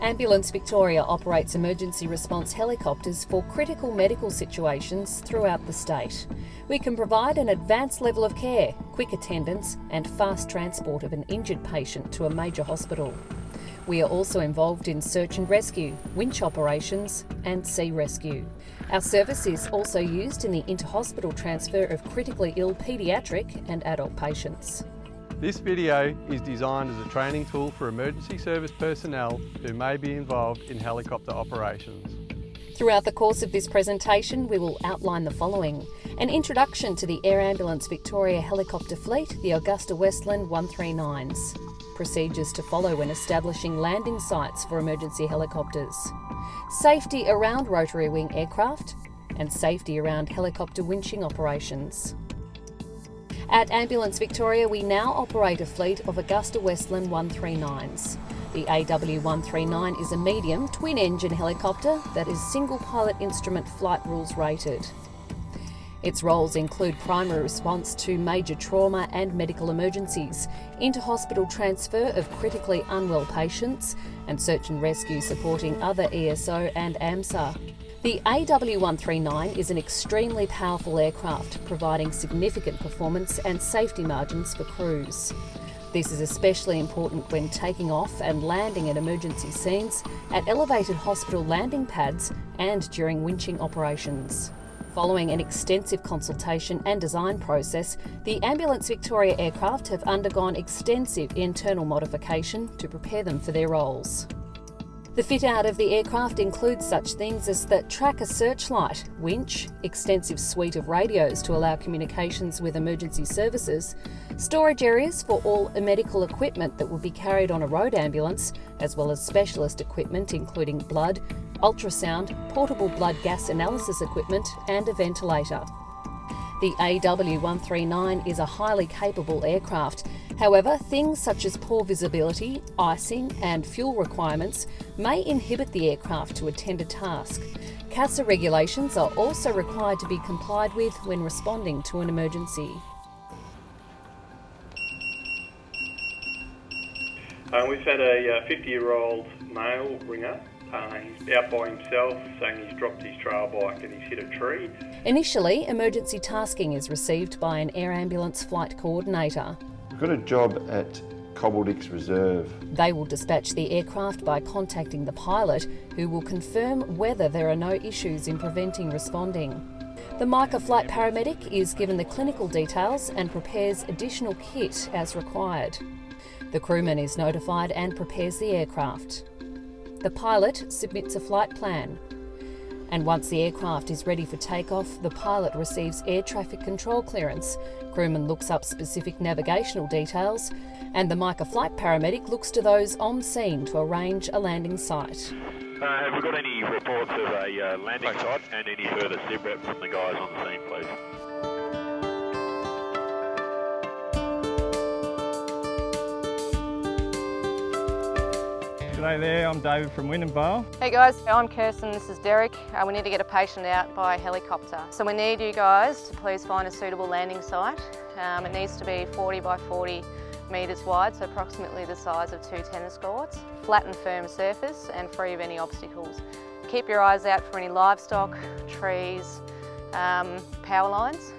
Ambulance Victoria operates emergency response helicopters for critical medical situations throughout the state. We can provide an advanced level of care, quick attendance and fast transport of an injured patient to a major hospital. We are also involved in search and rescue, winch operations and sea rescue. Our service is also used in the inter-hospital transfer of critically ill paediatric and adult patients. This video is designed as a training tool for emergency service personnel who may be involved in helicopter operations. Throughout the course of this presentation, we will outline the following: an introduction to the Air Ambulance Victoria helicopter fleet, the Augusta Westland 139s, procedures to follow when establishing landing sites for emergency helicopters, safety around rotary wing aircraft, and safety around helicopter winching operations. At Ambulance Victoria, we now operate a fleet of Augusta Westland 139s. The AW139 is a medium twin-engine helicopter that is single pilot instrument flight rules rated. Its roles include primary response to major trauma and medical emergencies, inter-hospital transfer of critically unwell patients, and search and rescue supporting other ESO and AMSA. The AW139 is an extremely powerful aircraft, providing significant performance and safety margins for crews. This is especially important when taking off and landing at emergency scenes, at elevated hospital landing pads and during winching operations. Following an extensive consultation and design process, the Ambulance Victoria aircraft have undergone extensive internal modification to prepare them for their roles. The fit-out of the aircraft includes such things as the tracker searchlight, winch, extensive suite of radios to allow communications with emergency services, storage areas for all medical equipment that will be carried on a road ambulance, as well as specialist equipment including blood, ultrasound, portable blood gas analysis equipment and a ventilator. The AW139 is a highly capable aircraft. However, things such as poor visibility, icing and fuel requirements may inhibit the aircraft to attend a task. CASA regulations are also required to be complied with when responding to an emergency. We've had a 50-year-old male ring up. He's out by himself, saying he's dropped his trail bike and he's hit a tree. Initially, emergency tasking is received by an air ambulance flight coordinator. We've got a job at Cobbledick's Reserve. They will dispatch the aircraft by contacting the pilot, who will confirm whether there are no issues in preventing responding. The Micah flight paramedic is given the clinical details and prepares additional kit as required. The crewman is notified and prepares the aircraft. The pilot submits a flight plan. And once the aircraft is ready for takeoff, the pilot receives air traffic control clearance. Crewman looks up specific navigational details, and the Micah flight paramedic looks to those on scene to arrange a landing site. Have we got any reports of a landing site and any further SIBREP from the guys on the scene, please? G'day there, I'm David from Wynnum Vale. Hey guys, I'm Kirsten, this is Derek. We need to get a patient out by helicopter. So we need you guys to please find a suitable landing site. It needs to be 40 by 40 metres wide, so approximately the size of 2 tennis courts. Flat and firm surface and free of any obstacles. Keep your eyes out for any livestock, trees, power lines.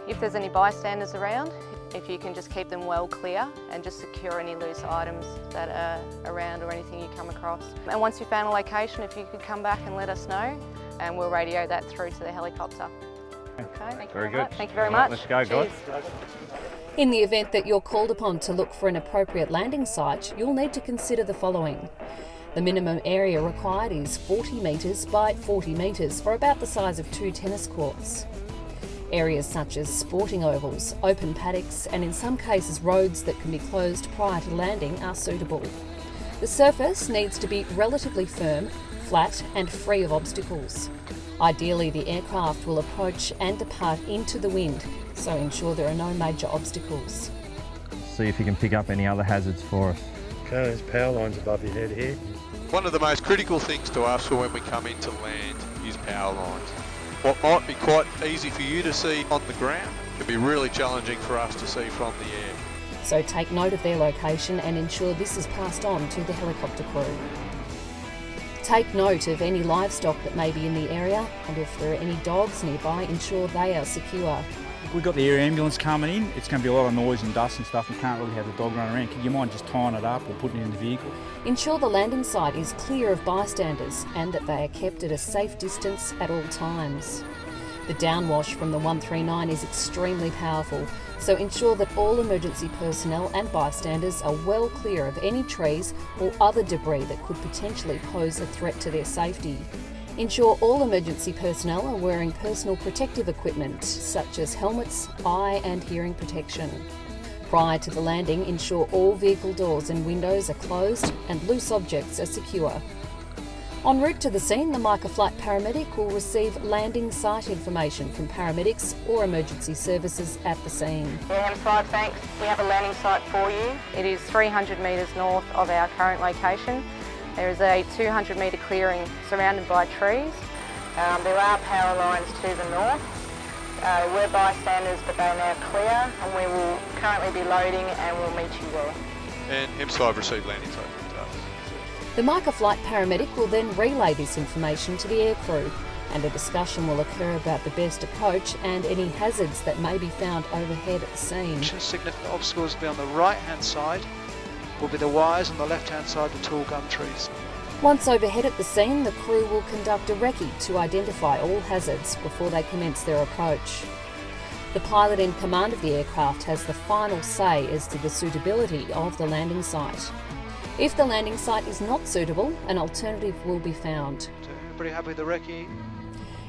If there's any bystanders around, if you can just keep them well clear and just secure any loose items that are around or anything you come across. And once you found a location, if you could come back and let us know, and we'll radio that through to the helicopter. Okay, thank you very much. Thank you very much. Let's go, guys. In the event that you're called upon to look for an appropriate landing site, you'll need to consider the following. The minimum area required is 40 metres by 40 metres for about the size of 2 tennis courts. Areas such as sporting ovals, open paddocks and in some cases roads that can be closed prior to landing are suitable. The surface needs to be relatively firm, flat and free of obstacles. Ideally, the aircraft will approach and depart into the wind, so ensure there are no major obstacles. See if you can pick up any other hazards for us. Okay, there's power lines above your head here. One of the most critical things to us for when we come into land is power lines. What might be quite easy for you to see on the ground can be really challenging for us to see from the air. so take note of their location and ensure this is passed on to the helicopter crew. Take note of any livestock that may be in the area, and if there are any dogs nearby, ensure they are secure. We've got the air ambulance coming in. It's going to be a lot of noise and dust and stuff. We can't really have the dog run around. Could you mind just tying it up or putting it in the vehicle? Ensure the landing site is clear of bystanders and that they are kept at a safe distance at all times. The downwash from the 139 is extremely powerful, so ensure that all emergency personnel and bystanders are well clear of any trees or other debris that could potentially pose a threat to their safety. Ensure all emergency personnel are wearing personal protective equipment such as helmets, eye and hearing protection. Prior to the landing, ensure all vehicle doors and windows are closed and loose objects are secure. En route to the scene, the Mica Flight paramedic will receive landing site information from paramedics or emergency services at the scene. AM5, thanks. We have a landing site for you. It is 300 metres north of our current location. There is a 200 metre clearing surrounded by trees. There are power lines to the north. There were bystanders, but they are now clear, and we will currently be loading and we'll meet you well. And M5 received landing site from us. The Mica Flight paramedic will then relay this information to the aircrew, and a discussion will occur about the best approach and any hazards that may be found overhead at the scene. Significant obstacles will be on the right-hand side, will be the wires, on the left-hand side the tall gum trees. Once overhead at the scene, the crew will conduct a recce to identify all hazards before they commence their approach. The pilot in command of the aircraft has the final say as to the suitability of the landing site. If the landing site is not suitable, an alternative will be found. So everybody happy with the recce?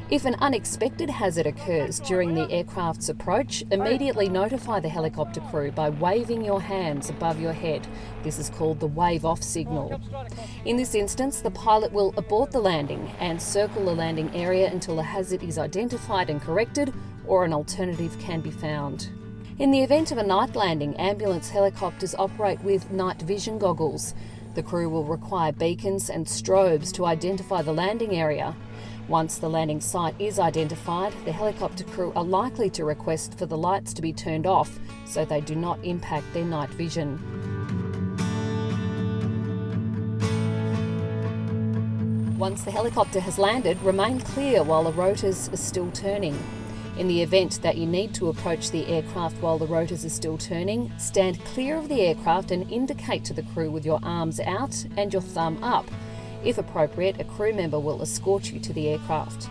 If an unexpected hazard occurs during the aircraft's approach, immediately notify the helicopter crew by waving your hands above your head. This is called the wave-off signal. In this instance, the pilot will abort the landing and circle the landing area until a hazard is identified and corrected or an alternative can be found. In the event of a night landing, ambulance helicopters operate with night vision goggles. The crew will require beacons and strobes to identify the landing area. Once the landing site is identified, the helicopter crew are likely to request for the lights to be turned off so they do not impact their night vision. Once the helicopter has landed, remain clear while the rotors are still turning. In the event that you need to approach the aircraft while the rotors are still turning, stand clear of the aircraft and indicate to the crew with your arms out and your thumb up. If appropriate, a crew member will escort you to the aircraft.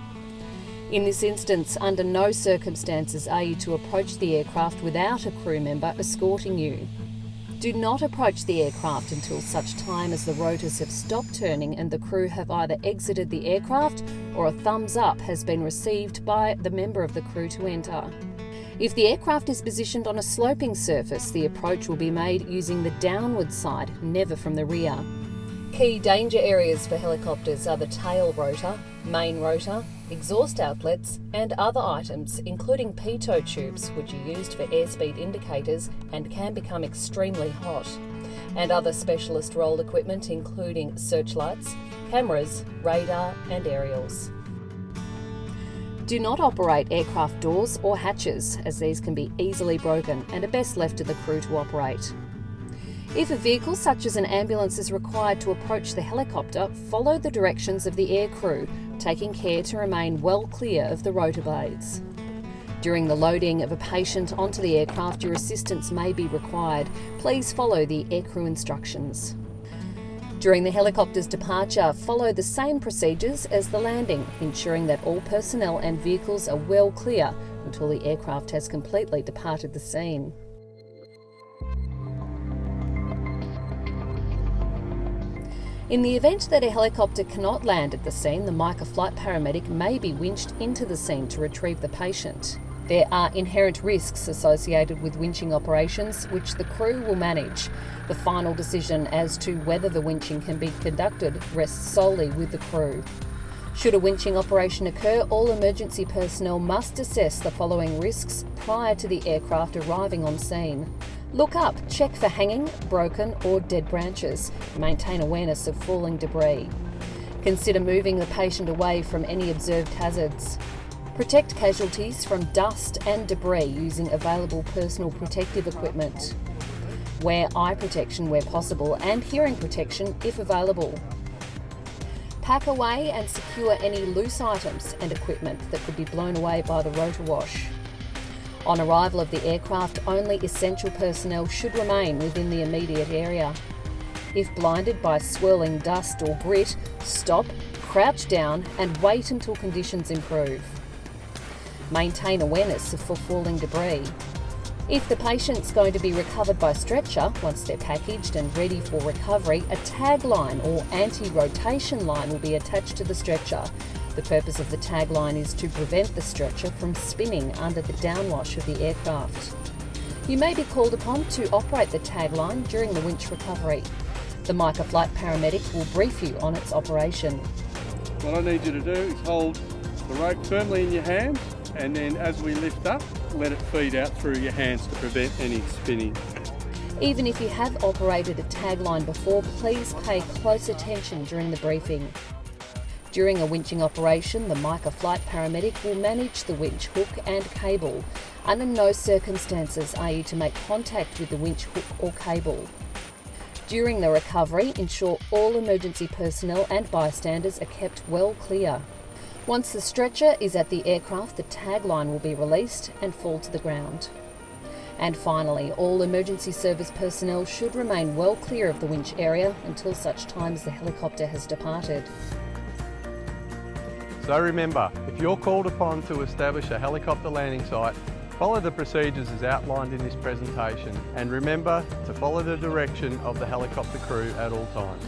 In this instance, under no circumstances are you to approach the aircraft without a crew member escorting you. Do not approach the aircraft until such time as the rotors have stopped turning and the crew have either exited the aircraft or a thumbs up has been received by the member of the crew to enter. If the aircraft is positioned on a sloping surface, the approach will be made using the downward side, never from the rear. Key danger areas for helicopters are the tail rotor, main rotor, exhaust outlets and other items including pitot tubes, which are used for airspeed indicators and can become extremely hot, and other specialist roll equipment including searchlights, cameras, radar and aerials. Do not operate aircraft doors or hatches, as these can be easily broken and are best left to the crew to operate. If a vehicle such as an ambulance is required to approach the helicopter, follow the directions of the air crew, taking care to remain well clear of the rotor blades. During the loading of a patient onto the aircraft, your assistance may be required. Please follow the aircrew instructions. During the helicopter's departure, follow the same procedures as the landing, ensuring that all personnel and vehicles are well clear until the aircraft has completely departed the scene. In the event that a helicopter cannot land at the scene, the Mica Flight paramedic may be winched into the scene to retrieve the patient. There are inherent risks associated with winching operations, which the crew will manage. The final decision as to whether the winching can be conducted rests solely with the crew. Should a winching operation occur, all emergency personnel must assess the following risks prior to the aircraft arriving on scene. Look up, check for hanging, broken or dead branches. Maintain awareness of falling debris. Consider moving the patient away from any observed hazards. Protect casualties from dust and debris using available personal protective equipment. Wear eye protection where possible and hearing protection if available. Pack away and secure any loose items and equipment that could be blown away by the rotor wash. On arrival of the aircraft, only essential personnel should remain within the immediate area. If blinded by swirling dust or grit, stop, crouch down and wait until conditions improve. Maintain awareness of falling debris. If the patient's going to be recovered by stretcher, once they're packaged and ready for recovery, a tagline or anti-rotation line will be attached to the stretcher. The purpose of the tagline is to prevent the stretcher from spinning under the downwash of the aircraft. You may be called upon to operate the tagline during the winch recovery. The Mica flight paramedic will brief you on its operation. What I need you to do is hold the rope firmly in your hands, and then as we lift up, let it feed out through your hands to prevent any spinning. Even if you have operated a tagline before, please pay close attention during the briefing. During a winching operation, the Mica flight paramedic will manage the winch hook and cable. Under no circumstances are you to make contact with the winch hook or cable. During the recovery, ensure all emergency personnel and bystanders are kept well clear. Once the stretcher is at the aircraft, the tagline will be released and fall to the ground. And finally, all emergency service personnel should remain well clear of the winch area until such time as the helicopter has departed. So remember, if you're called upon to establish a helicopter landing site, follow the procedures as outlined in this presentation, and remember to follow the direction of the helicopter crew at all times.